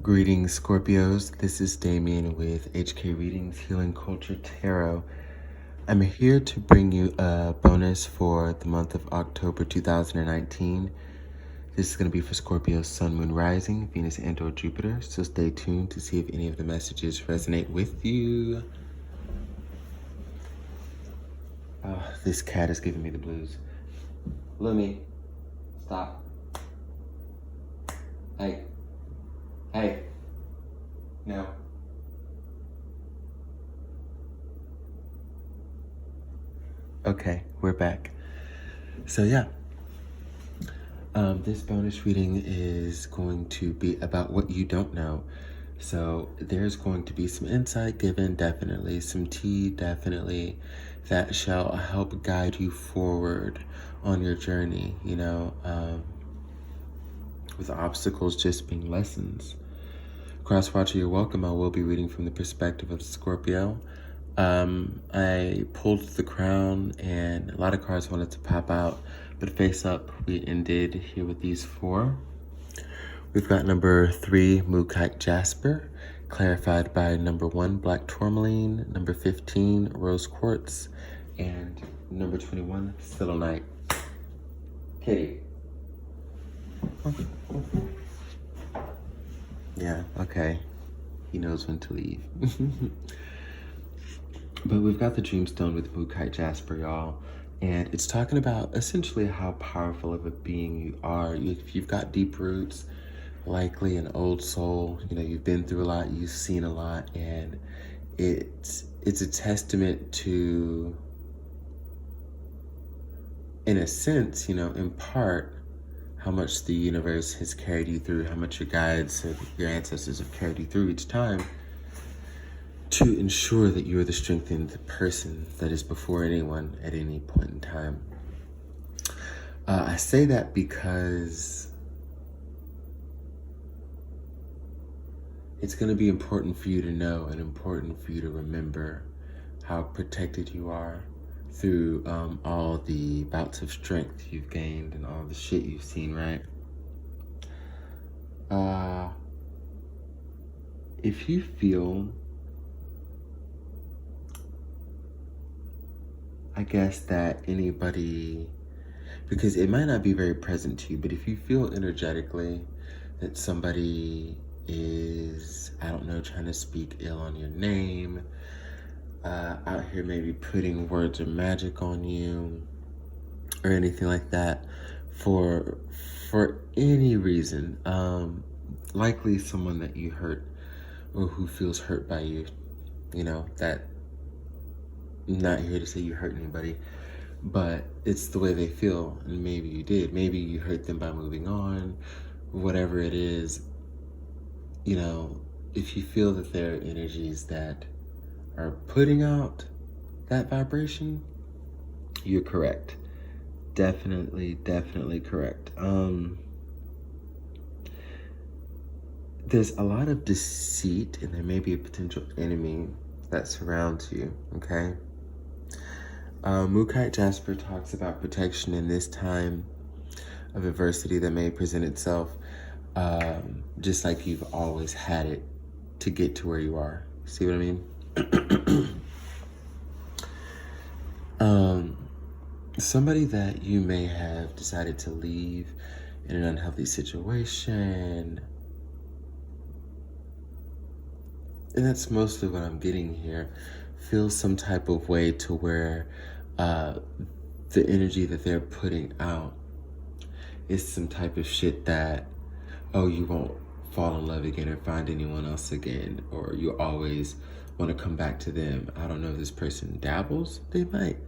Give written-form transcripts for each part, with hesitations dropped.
Greetings, Scorpios. This is Damien with HK Readings Healing Culture Tarot. I'm here to bring you a bonus for the month of October 2019. This is going to be for Scorpio, Sun, Moon, Rising, Venus, and or Jupiter. So stay tuned to see if any of the messages resonate with you. Oh, this cat is giving me the blues. Lumi, stop. Hey. Hey. No. Okay, we're back. So yeah, this bonus reading is going to be about what you don't know. So there's going to be some insight given, definitely, some tea, definitely, that shall help guide you forward on your journey, with obstacles just being lessons. Crosswatcher, you're welcome. I will be reading from the perspective of Scorpio. I pulled the crown and a lot of cards wanted to pop out, but face up, we ended here with these four. We've got number 3, Mookite Jasper, clarified by number 1, Black Tourmaline, number 15, Rose Quartz, and number 21, Selenite. Kitty. Yeah, okay. He knows when to leave. But we've got the Dreamstone with Mookite Jasper, y'all. And it's talking about essentially how powerful of a being you are. If you've got deep roots, likely an old soul, you've been through a lot, you've seen a lot, and it's a testament to, in a sense, in part, how much the universe has carried you through, how much your guides, your ancestors have carried you through each time to ensure that you're the strengthened person that is before anyone at any point in time. I say that because it's going to be important for you to know and important for you to remember how protected you are through all the bouts of strength you've gained and all the shit you've seen, right? If you feel, I guess, that anybody, because it might not be very present to you, but if you feel energetically that somebody is, I don't know, trying to speak ill on your name, out here maybe putting words or magic on you or anything like that for any reason, likely someone that you hurt or who feels hurt by you, that I'm not here to say you hurt anybody, but it's the way they feel, and maybe you did. Maybe you hurt them by moving on, whatever it is. If you feel that there are energies that are putting out that vibration, you're correct. Definitely correct. There's a lot of deceit, and there may be a potential enemy that surrounds you, okay? Mookite Jasper talks about protection in this time of adversity that may present itself, just like you've always had it to get to where you are. See what I mean? Somebody that you may have decided to leave in an unhealthy situation, and that's mostly what I'm getting here, feels some type of way to where the energy that they're putting out is some type of shit that, you won't fall in love again or find anyone else again, or you always want to come back to them. I don't know if this person dabbles, they might.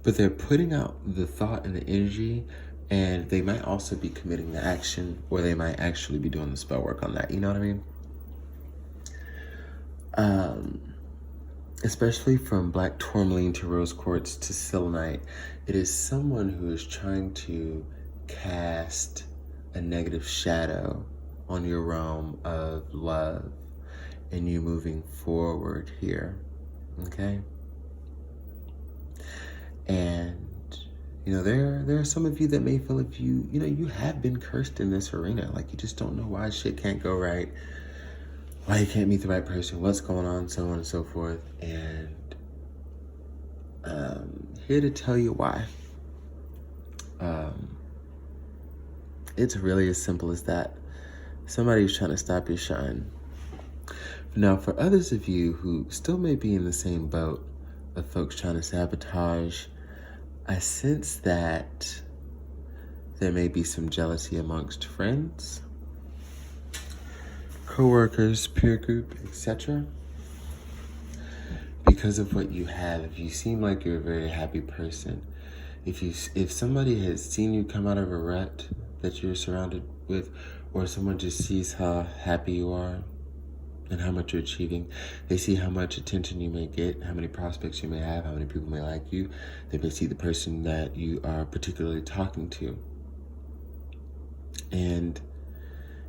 But they're putting out the thought and the energy, and they might also be committing the action, or they might actually be doing the spell work on that. You know what I mean? Especially from Black Tourmaline to Rose Quartz to Selenite, it is someone who is trying to cast a negative shadow on your realm of love and you moving forward here, okay? And You know, there are some of you that may feel if you have been cursed in this arena. Like, you just don't know why shit can't go right, why you can't meet the right person, what's going on, so on and so forth. And here to tell you why. It's really as simple as that. Somebody's trying to stop your shine. Now, for others of you who still may be in the same boat of folks trying to sabotage, I sense that there may be some jealousy amongst friends, co-workers, peer group, etc. Because of what you have. If you seem like you're a very happy person, if somebody has seen you come out of a rut that you're surrounded with, or someone just sees how happy you are and how much you're achieving, they see how much attention you may get, how many prospects you may have, how many people may like you, they may see the person that you are particularly talking to, and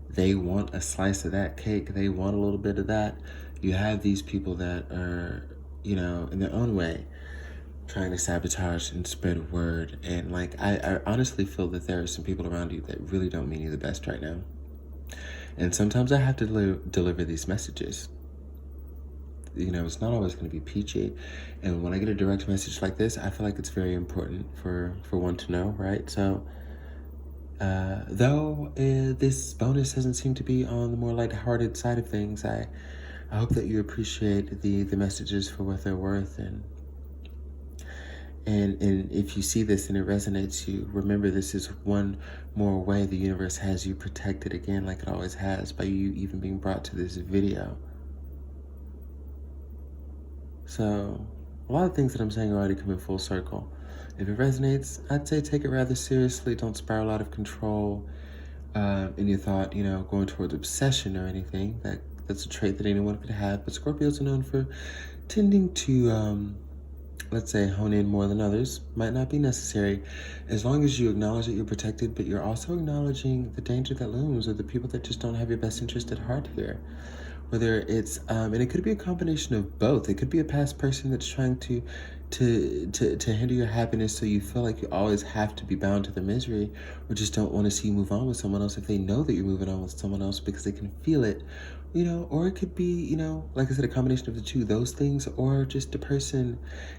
they want a slice of that cake. They want a little bit of that. You have these people that are, in their own way, trying to sabotage and spread word. And like, I honestly feel that there are some people around you that really don't mean you the best right now. And sometimes I have to deliver these messages. It's not always going to be peachy. And when I get a direct message like this, I feel like it's very important for one to know, right? So, though this bonus doesn't seem to be on the more lighthearted side of things, I hope that you appreciate the messages for what they're worth. And if you see this and it resonates you, remember this is one more way the universe has you protected again, like it always has, by you even being brought to this video. So a lot of things that I'm saying are already coming full circle. If it resonates, I'd say take it rather seriously. Don't spiral out of control in your thought, going towards obsession or anything. That's a trait that anyone could have. But Scorpios are known for tending to let's say, hone in more than others. Might not be necessary, as long as you acknowledge that you're protected, but you're also acknowledging the danger that looms, or the people that just don't have your best interest at heart here. Whether it's, and it could be a combination of both. It could be a past person that's trying to hinder your happiness, so you feel like you always have to be bound to the misery, or just don't want to see you move on with someone else if they know that you're moving on with someone else because they can feel it, or it could be, like I said, a combination of the two, those things, or just a person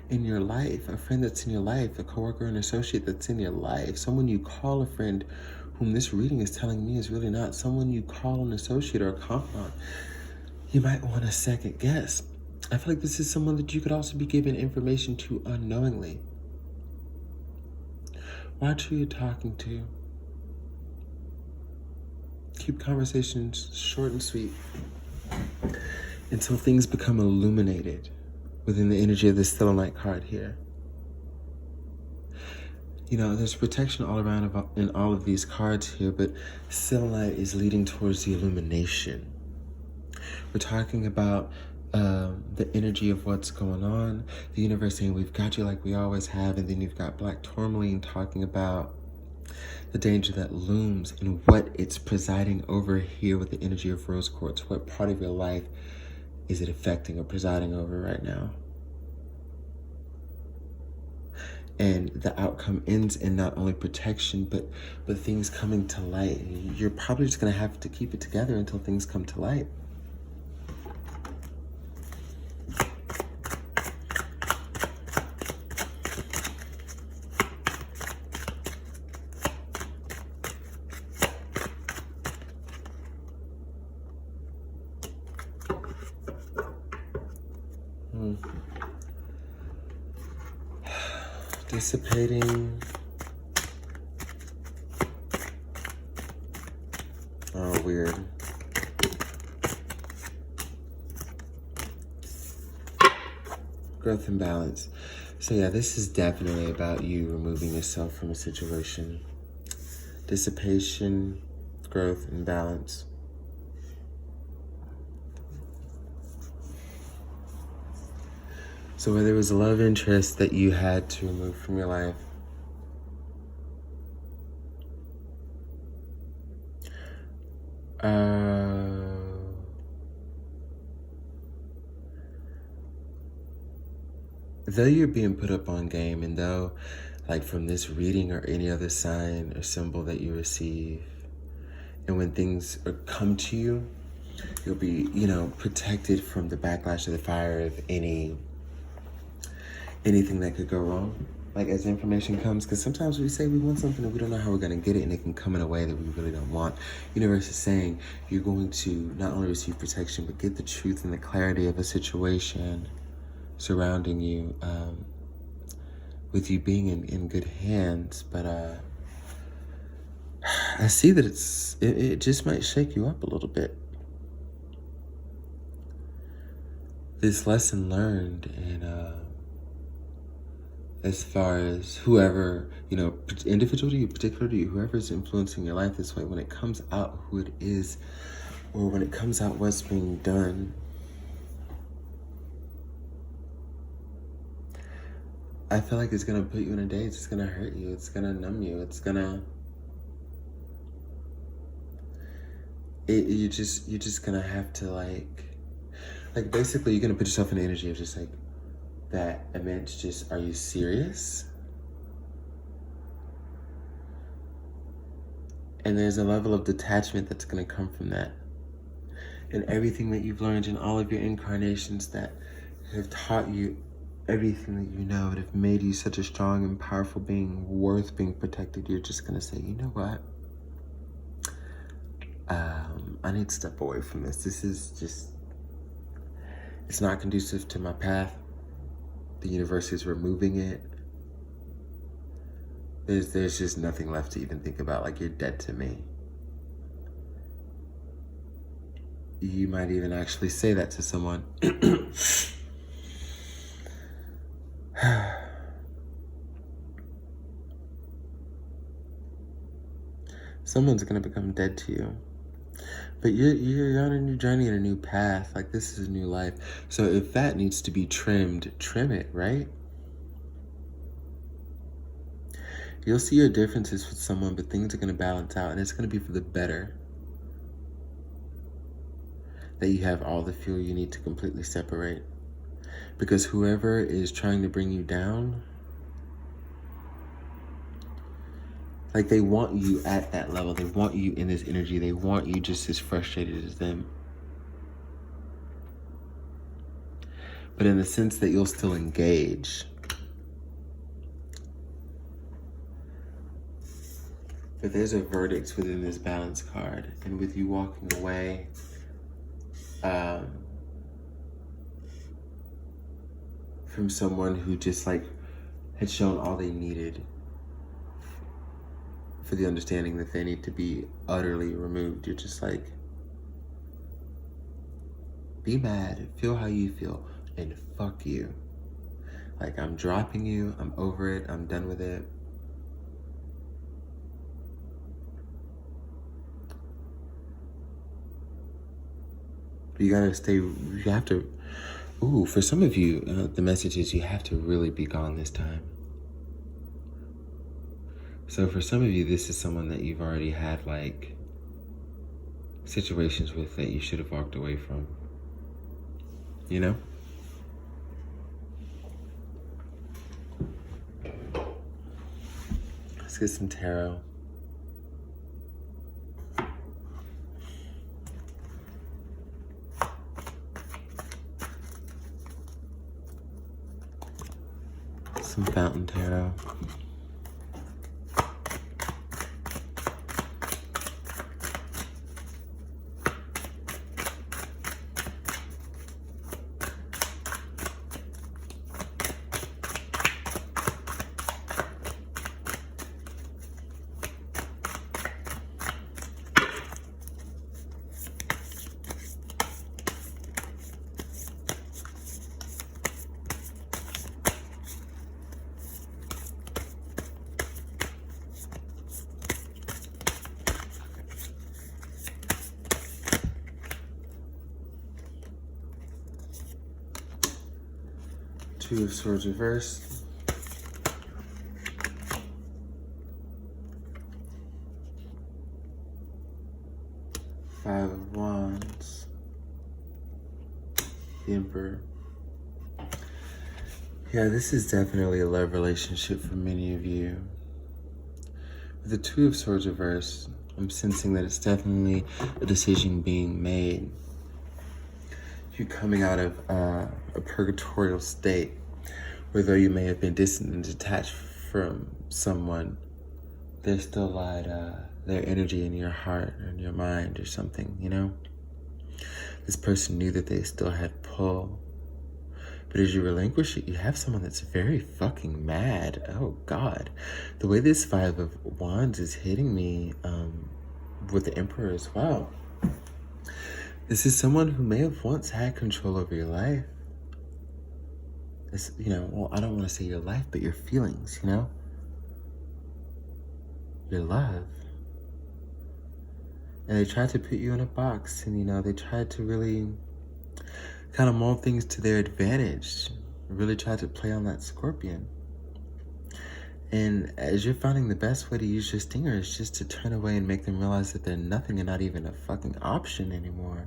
in your life, a friend that's in your life, a coworker, an associate that's in your life, someone you call a friend, whom this reading is telling me is really not someone you call an associate or a confidant. You might want to second guess. I feel like this is someone that you could also be giving information to unknowingly. Watch who you're talking to. Keep conversations short and sweet until things become illuminated within the energy of this Selenite card here. There's protection all around in all of these cards here, but Selenite is leading towards the illumination. We're talking about the energy of what's going on, the universe saying we've got you like we always have, and then you've got Black Tourmaline talking about the danger that looms and what it's presiding over here with the energy of Rose Quartz. What part of your life is it affecting or presiding over right now? And the outcome ends in not only protection, but things coming to light. And you're probably just going to have to keep it together until things come to light. Dissipating. Oh, weird. Growth and balance. So yeah, this is definitely about you removing yourself from a situation. Dissipation, growth, and balance. So whether it was a love interest that you had to remove from your life, though you're being put up on game, and though like from this reading or any other sign or symbol that you receive. And when things come to you, you'll be, protected from the backlash of the fire of anything that could go wrong. Like as information comes, because sometimes we say we want something and we don't know how we're going to get it, and it can come in a way that we really don't want. Universe is saying you're going to not only receive protection, but get the truth and the clarity of a situation surrounding you, with you being in good hands. But I see that it just might shake you up a little bit. This lesson learned, and as far as whoever, individual to you, particular to you, whoever is influencing your life this way, when it comes out who it is, or when it comes out what's being done, I feel like it's going to put you in a daze. It's going to hurt you. It's going to numb you. It's going to... You're just going to have to, like basically, you're going to put yourself in the energy of just, like, that immense just, are you serious? And there's a level of detachment that's going to come from that. And everything that you've learned in all of your incarnations that have taught you everything that you know, that have made you such a strong and powerful being worth being protected, you're just going to say, you know what? I need to step away from this. This is just, it's not conducive to my path. The universe is removing it. There's just nothing left to even think about. Like, you're dead to me. You might even actually say that to someone. Someone's gonna become dead to you. But you're on a new journey and a new path. Like, this is a new life. So if that needs to be trimmed, trim it, right? You'll see your differences with someone, but things are going to balance out, and it's going to be for the better. That you have all the fuel you need to completely separate. Because whoever is trying to bring you down, like, they want you at that level. They want you in this energy. They want you just as frustrated as them. But in the sense that you'll still engage. But there's a verdict within this balance card. And with you walking away, from someone who just, like, had shown all they needed for the understanding that they need to be utterly removed. You're just like, be mad, feel how you feel, and fuck you. Like, I'm dropping you, I'm over it, I'm done with it. You gotta stay, you have to, for some of you, the message is you have to really be gone this time. So for some of you, this is someone that you've already had, like, situations with that you should have walked away from. You know? Let's get some tarot. Some fountain tarot. Two of Swords reversed. Five of Wands. The Emperor. Yeah, this is definitely a love relationship for many of you. With the Two of Swords reversed, I'm sensing that it's definitely a decision being made. You're coming out of a purgatorial state, where though you may have been distant and detached from someone, there's still lied their energy in your heart or in your mind or something, you know? This person knew that they still had pull. But as you relinquish it, you have someone that's very fucking mad. Oh, God. The way this Five of Wands is hitting me with the Emperor as well. This is someone who may have once had control over your life. It's, you know, well, I don't want to say your life, but your feelings, you know? Your love. And they tried to put you in a box, and, you know, they tried to really kind of mold things to their advantage. Really tried to play on that Scorpion. And as you're finding the best way to use your stinger is just to turn away and make them realize that they're nothing and not even a fucking option anymore.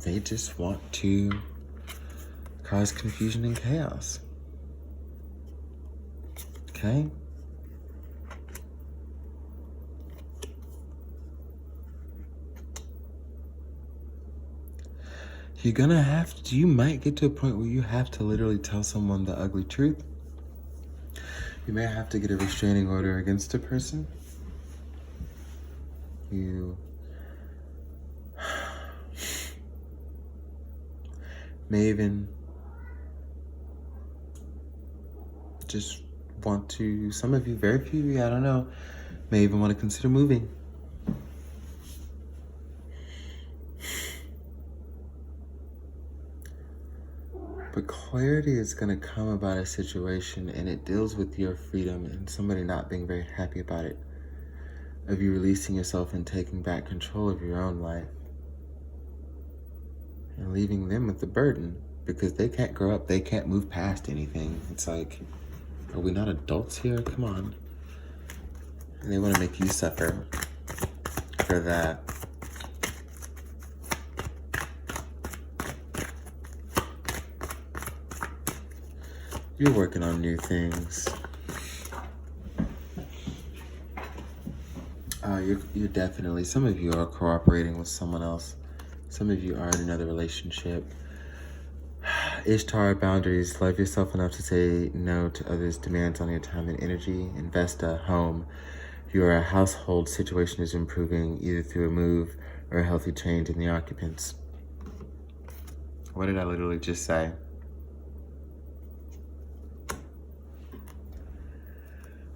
They just want to cause confusion and chaos. Okay? You're gonna have to, you might get to a point where you have to literally tell someone the ugly truth. You may have to get a restraining order against a person. You may even just want to, some of you, very few of you, I don't know, may even want to consider moving. But clarity is going to come about a situation, and it deals with your freedom and somebody not being very happy about it, of you releasing yourself and taking back control of your own life and leaving them with the burden, because they can't grow up, they can't move past anything. It's like, are we not adults here? Come on. And they want to make you suffer for that. You're working on new things. You're definitely, some of you are cooperating with someone else. Some of you are in another relationship. Ishtar, boundaries. Love yourself enough to say no to others' demands on your time and energy. Invest a home. Your household situation is improving either through a move or a healthy change in the occupants. What did I literally just say?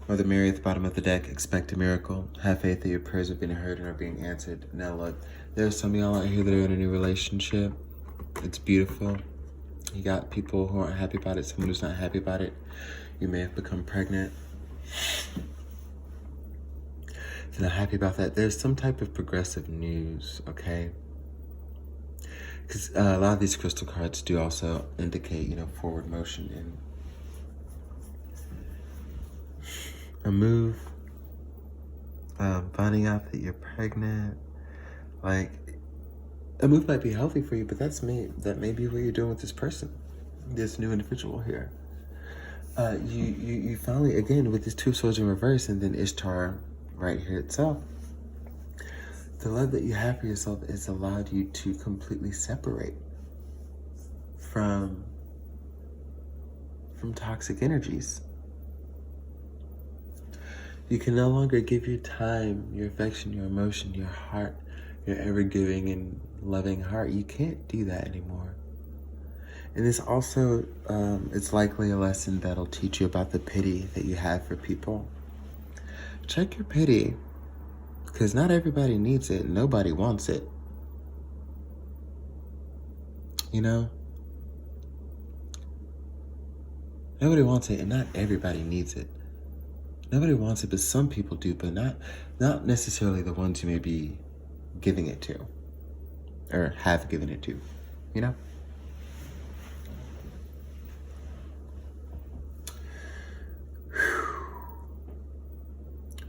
Mother Mary at the bottom of the deck, expect a miracle. Have faith that your prayers have been heard and are being answered. Now look, there's some of y'all out here that are in a new relationship. It's beautiful. You got people who aren't happy about it, someone who's not happy about it. You may have become pregnant. If you're not happy about that, there's some type of progressive news, okay? Because a lot of these crystal cards do also indicate, you know, forward motion and a move, finding out that you're pregnant. Like, a move might be healthy for you, but that may be what you're doing with this person, this new individual here. You finally, again, with this Two of Swords in reverse and then Ishtar right here itself, the love that you have for yourself has allowed you to completely separate from toxic energies. You can no longer give your time, your affection, your emotion, your heart, your ever-giving and loving heart. You can't do that anymore. And this also, it's likely a lesson that'll teach you about the pity that you have for people. Check your pity, because not everybody needs it. Nobody wants it. You know? Nobody wants it, and not everybody needs it. Nobody wants it, but some people do, but not necessarily the ones you may be giving it to or have given it to, you know?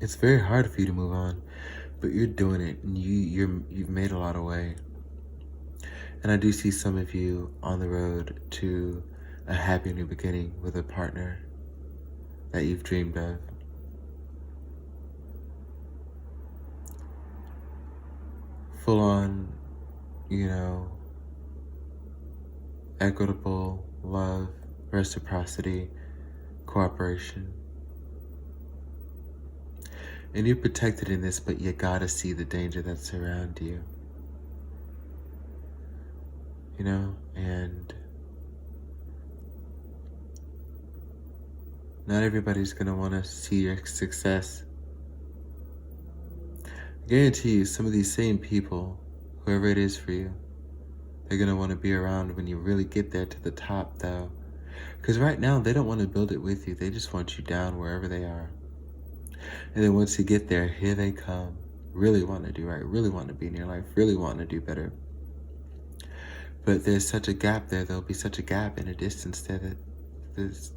It's very hard for you to move on, but you're doing it, and you've made a lot of way. And I do see some of you on the road to a happy new beginning with a partner that you've dreamed of. Full on, equitable love, reciprocity, cooperation. And you're protected in this, but you gotta see the danger that's around you. And not everybody's gonna wanna see your success. I guarantee you, some of these same people, whoever it is for you, they're gonna wanna be around when you really get there to the top, though. Because right now, they don't wanna build it with you. They just want you down wherever they are. And then once you get there, here they come. Really want to do right, really want to be in your life, really want to do better. But there's such a gap there, there'll be such a gap in a distance there that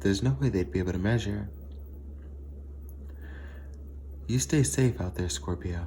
there's no way they'd be able to measure. You stay safe out there, Scorpio.